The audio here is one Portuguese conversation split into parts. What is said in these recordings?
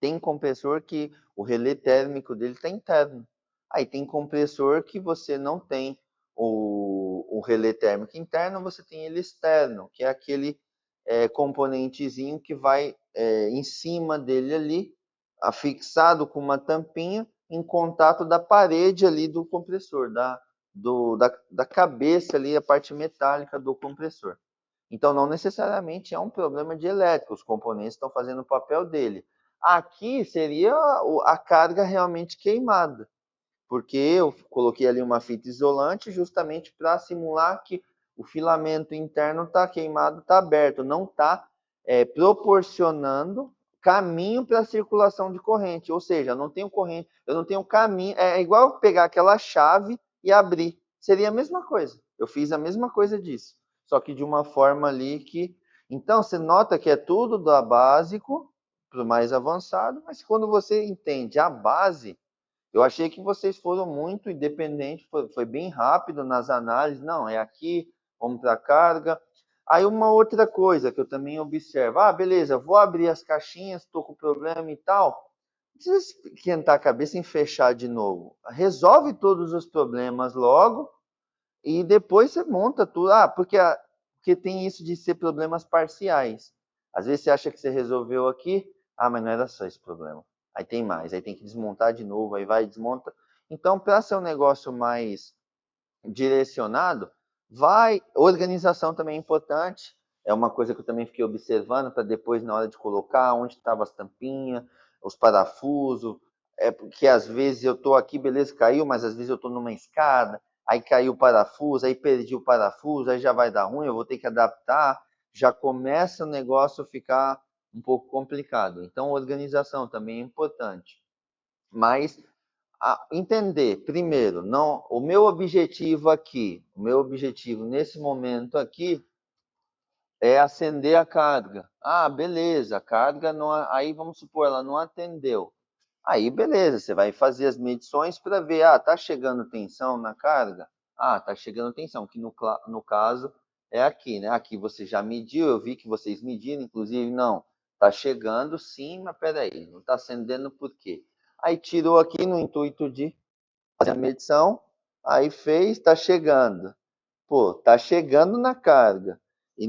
Tem compressor que o relé térmico dele está interno. Aí tem compressor que você não tem o relé térmico interno, você tem ele externo, que é aquele componentezinho que vai em cima dele ali, afixado com uma tampinha, em contato da parede ali do compressor, da cabeça ali, a parte metálica do compressor. Então, não necessariamente é um problema de elétrica, os componentes estão fazendo o papel dele. Aqui seria a carga realmente queimada, porque eu coloquei ali uma fita isolante justamente para simular que o filamento interno está queimado, está aberto, não está proporcionando caminho para a circulação de corrente, ou seja, eu não tenho corrente, eu não tenho caminho, é igual pegar aquela chave e abrir, seria a mesma coisa, eu fiz a mesma coisa disso, só que de uma forma ali que, então você nota que é tudo da básico para o mais avançado, mas quando você entende a base, eu achei que vocês foram muito independentes, foi bem rápido nas análises. Não, é aqui, vamos para a carga. Aí uma outra coisa que eu também observo, beleza, vou abrir as caixinhas, estou com problema e tal. Não precisa esquentar a cabeça em fechar de novo. Resolve todos os problemas logo e depois você monta tudo. Porque tem isso de ser problemas parciais. Às vezes você acha que você resolveu aqui, mas não era só esse problema. Aí tem mais, aí tem que desmontar de novo, aí vai e desmonta. Então, para ser um negócio mais direcionado, organização também é importante. É uma coisa que eu também fiquei observando para depois, na hora de colocar, onde estavam as tampinhas, os parafusos. É porque às vezes eu estou aqui, beleza, caiu, mas às vezes eu estou numa escada, aí caiu o parafuso, aí perdi o parafuso, aí já vai dar ruim, eu vou ter que adaptar. Já começa o negócio a ficar um pouco complicado. Então, organização também é importante. Mas entender, primeiro, não, o meu objetivo aqui, o meu objetivo nesse momento aqui é acender a carga. Beleza, a carga não, aí vamos supor, ela não atendeu. Aí beleza, você vai fazer as medições para ver, tá chegando tensão na carga? Tá chegando tensão, que no caso é aqui, né? Aqui você já mediu, eu vi que vocês mediram, inclusive, não, tá chegando sim, mas peraí, não tá acendendo por quê? Aí tirou aqui no intuito de fazer a medição, aí fez, tá chegando. Pô, tá chegando na carga e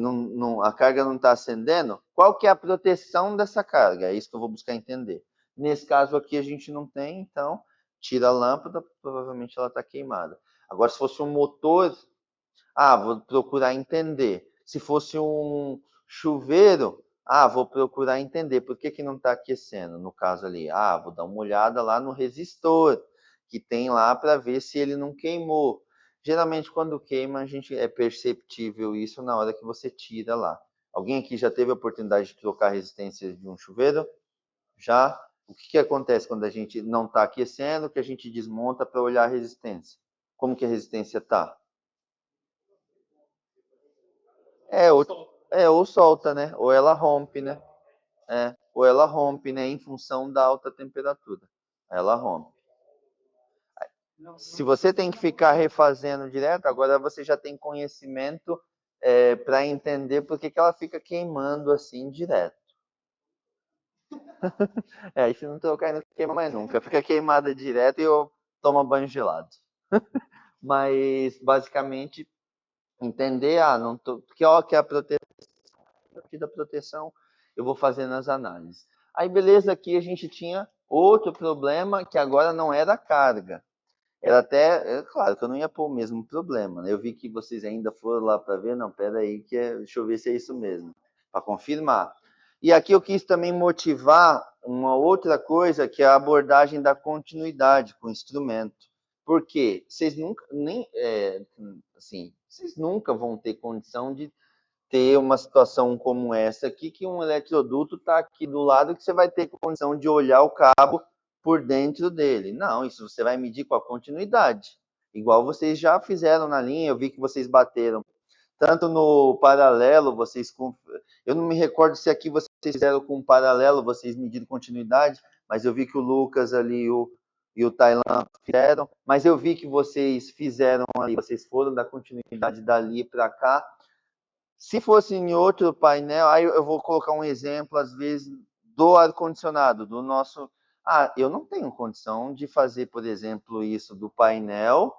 a carga não está acendendo, qual que é a proteção dessa carga? É isso que eu vou buscar entender. Nesse caso aqui a gente não tem, então tira a lâmpada, provavelmente ela está queimada. Agora, se fosse um motor, vou procurar entender. Se fosse um chuveiro, vou procurar entender por que não está aquecendo, no caso ali. Vou dar uma olhada lá no resistor, que tem lá para ver se ele não queimou. Geralmente, quando queima, a gente é perceptível isso na hora que você tira lá. Alguém aqui já teve a oportunidade de trocar a resistência de um chuveiro? Já? O que acontece quando a gente não está aquecendo, que a gente desmonta para olhar a resistência? Como que a resistência está? É, ou, ou solta, né? Ou ela rompe, né? Ou ela rompe, né? Em função da alta temperatura. Ela rompe. Se você tem que ficar refazendo direto, agora você já tem conhecimento para entender por que ela fica queimando assim direto. Aí se não trocar, não queima mais nunca. Fica queimada direto e eu tomo banho gelado. Mas, basicamente, entender, não tô, que é a proteção, da proteção, eu vou fazendo as análises. Aí, beleza, aqui a gente tinha outro problema que agora não era a carga. Era até, claro que eu não ia pôr o mesmo problema, né? Eu vi que vocês ainda foram lá para ver, não, pera aí, deixa eu ver se é isso mesmo, para confirmar. E aqui eu quis também motivar uma outra coisa, que é a abordagem da continuidade com o instrumento. Por quê? Vocês nunca, vocês nunca vão ter condição de ter uma situação como essa aqui, que um eletroduto está aqui do lado, que você vai ter condição de olhar o cabo por dentro dele. Não, isso você vai medir com a continuidade. Igual vocês já fizeram na linha, eu vi que vocês bateram. Tanto no paralelo, eu não me recordo se aqui vocês fizeram com paralelo, vocês mediram continuidade, mas eu vi que o Lucas ali e o Tailan fizeram, mas eu vi que vocês fizeram ali, vocês foram da continuidade dali para cá. Se fosse em outro painel, aí eu vou colocar um exemplo, às vezes, do ar-condicionado, do nosso... Ah, eu não tenho condição de fazer, por exemplo, isso do painel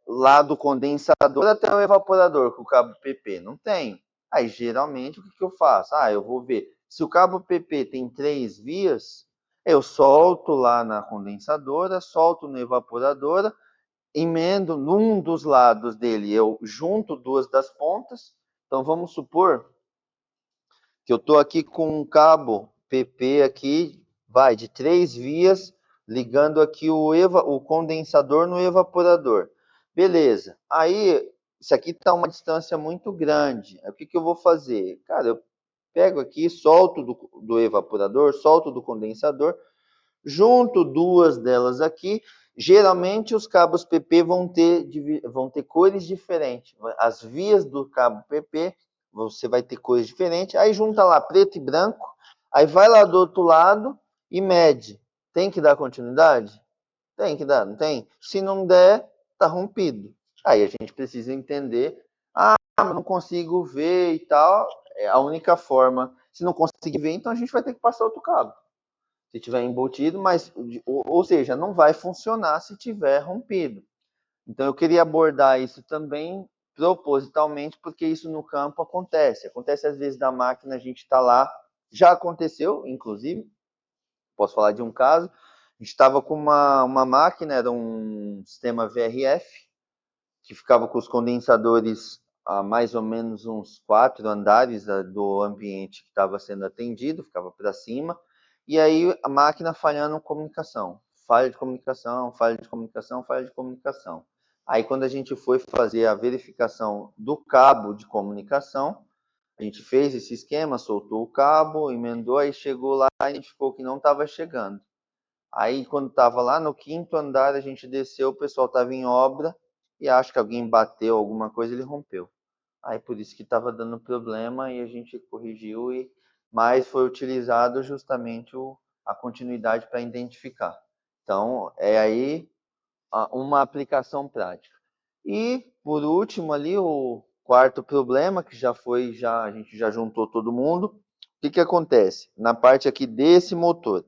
lá do condensador até o evaporador com o cabo PP. Não tenho. Aí, geralmente, o que eu faço? Ah, eu vou ver. Se o cabo PP tem 3 vias, eu solto lá na condensadora, solto no evaporadora, emendo num dos lados dele, eu junto duas das pontas. Então, vamos supor que eu estou aqui com um cabo PP aqui, vai, de 3 vias, ligando aqui o condensador no evaporador. Beleza. Aí, isso aqui está uma distância muito grande. Aí, o que eu vou fazer? Cara, eu pego aqui, solto do evaporador, solto do condensador, junto duas delas aqui. Geralmente os cabos PP vão ter cores diferentes. As vias do cabo PP, você vai ter cores diferentes. Aí junta lá preto e branco. Aí vai lá do outro lado e mede. Tem que dar continuidade? Tem que dar, não tem? Se não der, tá rompido. Aí a gente precisa entender. Ah, não consigo ver e tal. É a única forma. Se não conseguir ver, então a gente vai ter que passar outro cabo se tiver embutido, mas, ou seja, não vai funcionar se tiver rompido. Então, eu queria abordar isso também propositalmente, porque isso no campo acontece. Acontece às vezes da máquina, a gente está lá, já aconteceu, inclusive, posso falar de um caso, a gente estava com uma máquina, era um sistema VRF, que ficava com os condensadores a mais ou menos uns 4 andares do ambiente que estava sendo atendido, ficava para cima, e aí a máquina falhando comunicação, falha de comunicação, falha de comunicação, falha de comunicação. Aí quando a gente foi fazer a verificação do cabo de comunicação, a gente fez esse esquema, soltou o cabo, emendou, aí chegou lá e identificou que não estava chegando. Aí, quando estava lá no 5º andar, a gente desceu, o pessoal estava em obra e acho que alguém bateu alguma coisa, ele rompeu. Aí, por isso que estava dando problema e a gente corrigiu, mas foi utilizado justamente a continuidade para identificar. Então, é aí uma aplicação prática. E, por último, ali, o quarto problema, que a gente já juntou todo mundo. O que acontece? Na parte aqui desse motor,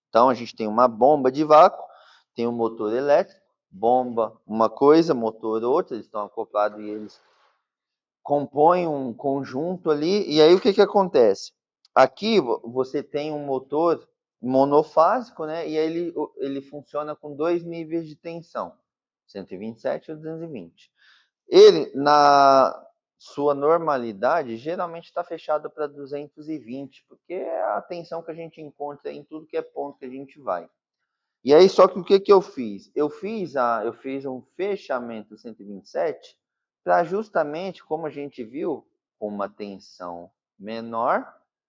então, a gente tem uma bomba de vácuo, tem um motor elétrico, bomba uma coisa, motor outra, eles estão acoplados e eles compõem um conjunto ali. E aí, o que acontece? Aqui, você tem um motor monofásico, né? E aí ele funciona com 2 níveis de tensão, 127 e 220. Ele, na sua normalidade, geralmente está fechado para 220, porque é a tensão que a gente encontra em tudo que é ponto que a gente vai. E aí, só que o que eu fiz? Eu fiz um fechamento 127 para justamente, como a gente viu, com uma tensão menor,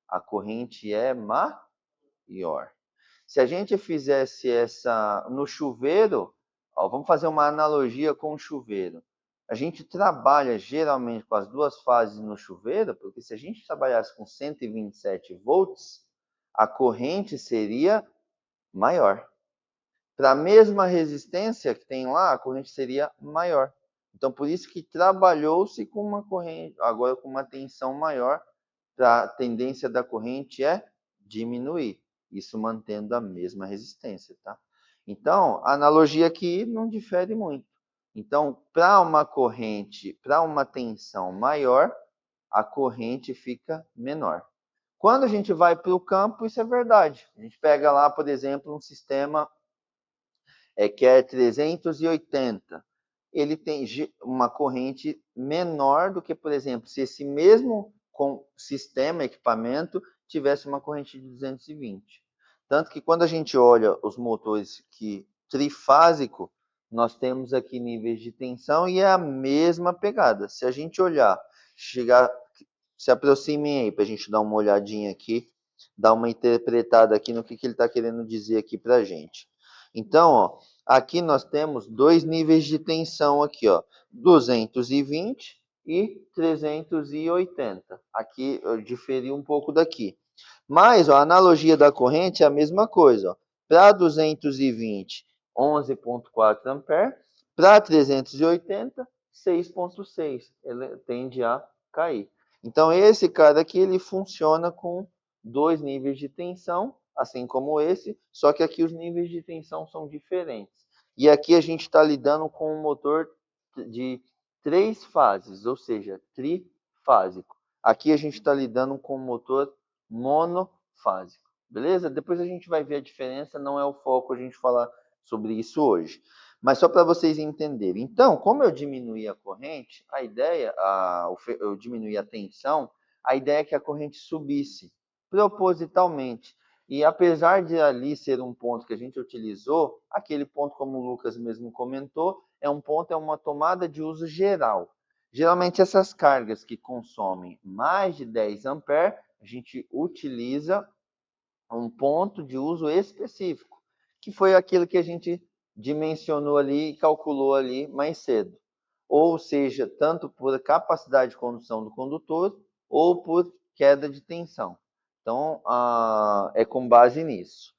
a corrente é maior. Se a gente fizesse essa no chuveiro, ó, vamos fazer uma analogia com o chuveiro. A gente trabalha geralmente com as duas fases no chuveiro, porque se a gente trabalhasse com 127 volts, a corrente seria maior. Para a mesma resistência que tem lá, a corrente seria maior. Então, por isso que trabalhou-se com uma corrente, agora com uma tensão maior, a tendência da corrente é diminuir, isso mantendo a mesma resistência, tá? Então, a analogia aqui não difere muito. Então, para uma corrente, para uma tensão maior, a corrente fica menor. Quando a gente vai para o campo, isso é verdade. A gente pega lá, por exemplo, um sistema que é 380. Ele tem uma corrente menor do que, por exemplo, se esse mesmo sistema, equipamento, tivesse uma corrente de 220. Tanto que quando a gente olha os motores trifásico, nós temos aqui níveis de tensão e é a mesma pegada. Se a gente olhar, se aproximem aí para a gente dar uma olhadinha aqui, dar uma interpretada aqui no que ele está querendo dizer aqui para a gente. Então, ó, aqui nós temos 2 níveis de tensão aqui, ó, 220 e 380. Aqui eu diferi um pouco daqui. Mas ó, a analogia da corrente é a mesma coisa. Para 220, 11,4 ampere. Para 380, 6,6. Ele tende a cair. Então, esse cara aqui, ele funciona com dois níveis de tensão, assim como esse, só que aqui os níveis de tensão são diferentes. E aqui a gente está lidando com um motor de 3 fases, ou seja, trifásico. Aqui a gente está lidando com um motor monofásico, beleza? Depois a gente vai ver a diferença, não é o foco a gente falar sobre isso hoje. Mas só para vocês entenderem. Então, como eu diminuí a corrente, a ideia, eu diminuí a tensão, a ideia é que a corrente subisse propositalmente. E apesar de ali ser um ponto que a gente utilizou, aquele ponto, como o Lucas mesmo comentou, é uma tomada de uso geral. Geralmente essas cargas que consomem mais de 10 amperes, a gente utiliza um ponto de uso específico, que foi aquilo que a gente dimensionou ali e calculou ali mais cedo. Ou seja, tanto por capacidade de condução do condutor ou por queda de tensão. Então, é com base nisso.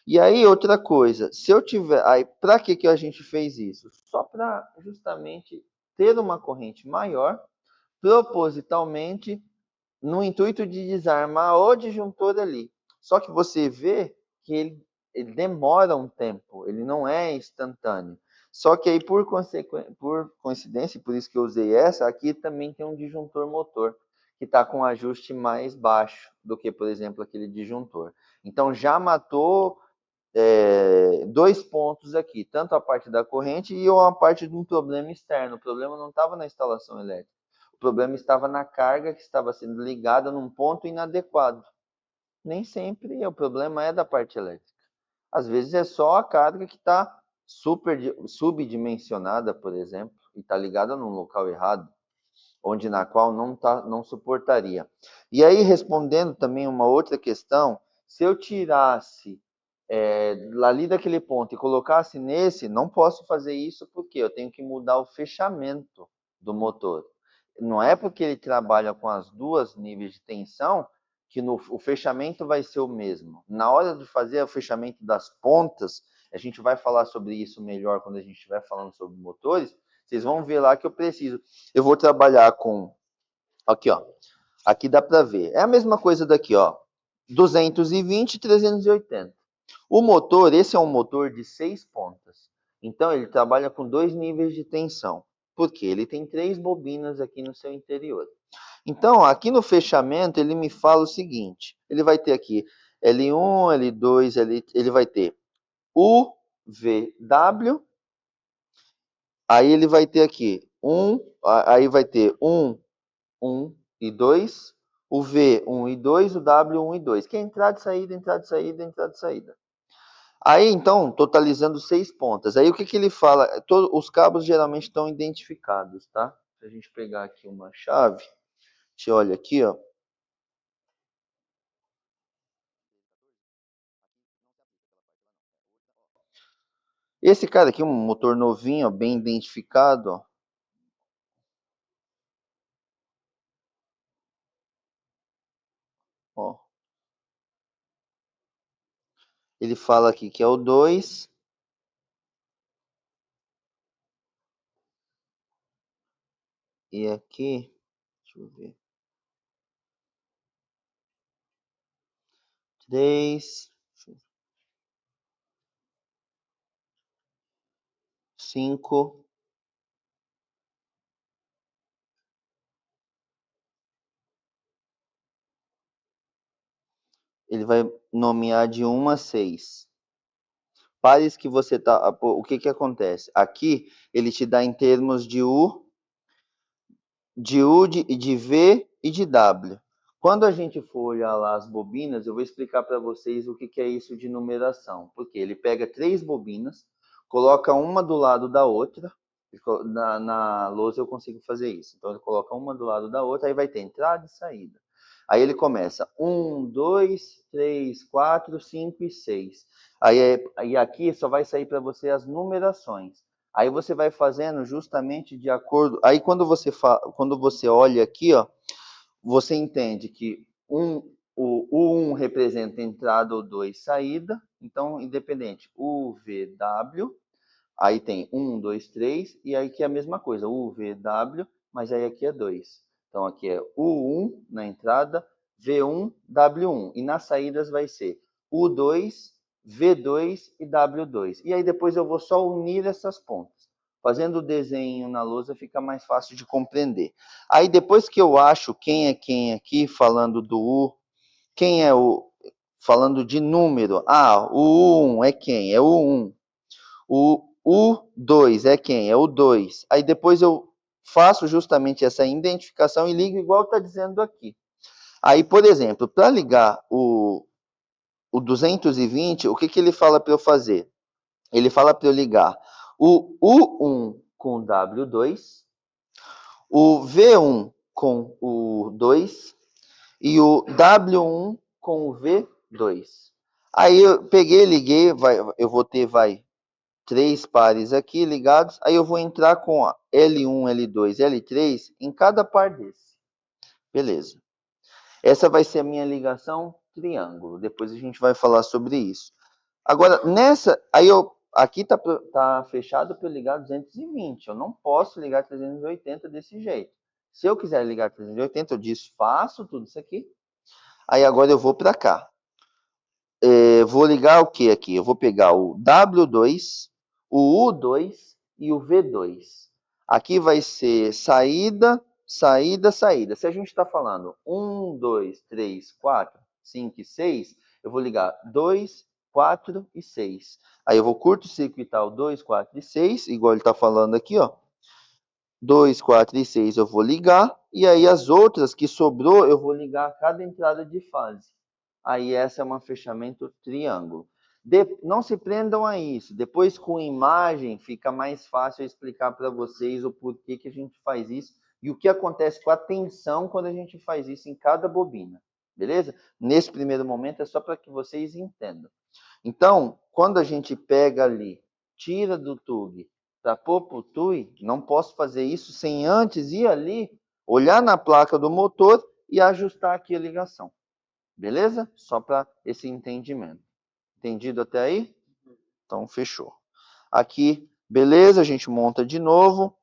E aí, outra coisa, se eu tiver. Aí, para que a gente fez isso? Só para justamente ter uma corrente maior, propositalmente, no intuito de desarmar o disjuntor ali. Só que você vê que ele demora um tempo, ele não é instantâneo. Só que aí, por coincidência, por isso que eu usei essa, aqui também tem um disjuntor motor, que está com um ajuste mais baixo do que, por exemplo, aquele disjuntor. Então, já matou dois pontos aqui, tanto a parte da corrente e a parte de um problema externo. O problema não estava na instalação elétrica. O problema estava na carga que estava sendo ligada num ponto inadequado. Nem sempre o problema é da parte elétrica. Às vezes é só a carga que está subdimensionada, por exemplo, e está ligada num local errado, onde na qual não suportaria. E aí, respondendo também uma outra questão, se eu tirasse ali daquele ponto e colocasse nesse, não posso fazer isso porque eu tenho que mudar o fechamento do motor. Não é porque ele trabalha com as duas níveis de tensão que o fechamento vai ser o mesmo. Na hora de fazer o fechamento das pontas, a gente vai falar sobre isso melhor quando a gente estiver falando sobre motores, vocês vão ver lá que eu vou trabalhar com, aqui ó, aqui dá para ver, é a mesma coisa daqui ó, 220 e 380. O motor, esse é um motor de 6 pontas. Então, ele trabalha com dois níveis de tensão. Por quê? Ele tem 3 bobinas aqui no seu interior. Então, aqui no fechamento, ele me fala o seguinte. Ele vai ter aqui L1, L2, ele vai ter UVW. Aí ele vai ter aqui aí vai ter 1 e 2. O V, 1 e 2, o W, 1 e 2. Que é entrada e saída, entrada e saída, entrada e saída. Aí, então, totalizando 6 pontas. Aí, o que ele fala? Os cabos geralmente estão identificados, tá? Se a gente pegar aqui uma chave, a gente olha aqui, ó. Esse cara aqui, um motor novinho, ó, bem identificado, ó. Ó. Ele fala aqui que é o 2. E aqui, deixa eu ver. 3, 5. Ele vai nomear de 1 a 6. Pares que você tá. O que acontece? Aqui ele te dá em termos de U, de V e de W. Quando a gente for olhar lá as bobinas, eu vou explicar para vocês o que é isso de numeração. Porque ele pega 3 bobinas, coloca uma do lado da outra. Na lousa eu consigo fazer isso. Então ele coloca uma do lado da outra, aí vai ter entrada e saída. Aí ele começa 1, 2, 3, 4, 5 e 6. Aí aqui só vai sair para você as numerações. Aí você vai fazendo justamente de acordo. Aí quando você olha aqui, ó, você entende que o 1 representa entrada, o 2 saída. Então, independente, UVW, aí tem 1, 2, 3, e aí aqui é a mesma coisa, UVW, mas aí aqui é 2. Então aqui é U1 na entrada, V1, W1. E nas saídas vai ser U2, V2 e W2. E aí depois eu vou só unir essas pontas. Fazendo o desenho na lousa fica mais fácil de compreender. Aí depois que eu acho quem é quem aqui, falando do U, quem é o... Falando de número, o U1 é quem? É o 1. O U2 é quem? É o 2. Aí depois eu faço justamente essa identificação e ligo igual está dizendo aqui. Aí, por exemplo, para ligar o 220, o que, que ele fala para eu fazer? Ele fala para eu ligar o U1 com o W2, o V1 com o 2 e o W1 com o V2. Aí eu peguei, liguei, eu vou ter, 3 pares aqui ligados, aí eu vou entrar com a L1, L2, L3 em cada par desse. Beleza. Essa vai ser a minha ligação triângulo. Depois a gente vai falar sobre isso. Agora, aqui tá fechado para eu ligar 220. Eu não posso ligar 380 desse jeito. Se eu quiser ligar 380, eu desfaço tudo isso aqui. Aí agora eu vou para cá. Vou ligar o que aqui? Eu vou pegar o W2, o U2 e o V2. Aqui vai ser saída, saída, saída. Se a gente está falando 1, 2, 3, 4, 5 e 6, eu vou ligar 2, 4 e 6. Aí eu vou curto-circuitar o 2, 4 e 6, igual ele está falando aqui, ó. 2, 4 e 6 eu vou ligar, e aí as outras que sobrou eu vou ligar a cada entrada de fase. Aí essa é um fechamento triângulo. Não se prendam a isso. Depois com imagem fica mais fácil eu explicar para vocês o porquê que a gente faz isso e o que acontece com a tensão quando a gente faz isso em cada bobina. Beleza? Nesse primeiro momento é só para que vocês entendam. Então, quando a gente pega ali, tira do TUG para pôr para o TUI, não posso fazer isso sem antes ir ali, olhar na placa do motor e ajustar aqui a ligação. Beleza? Só para esse entendimento. Entendido até aí? Então, fechou. Aqui, beleza, a gente monta de novo.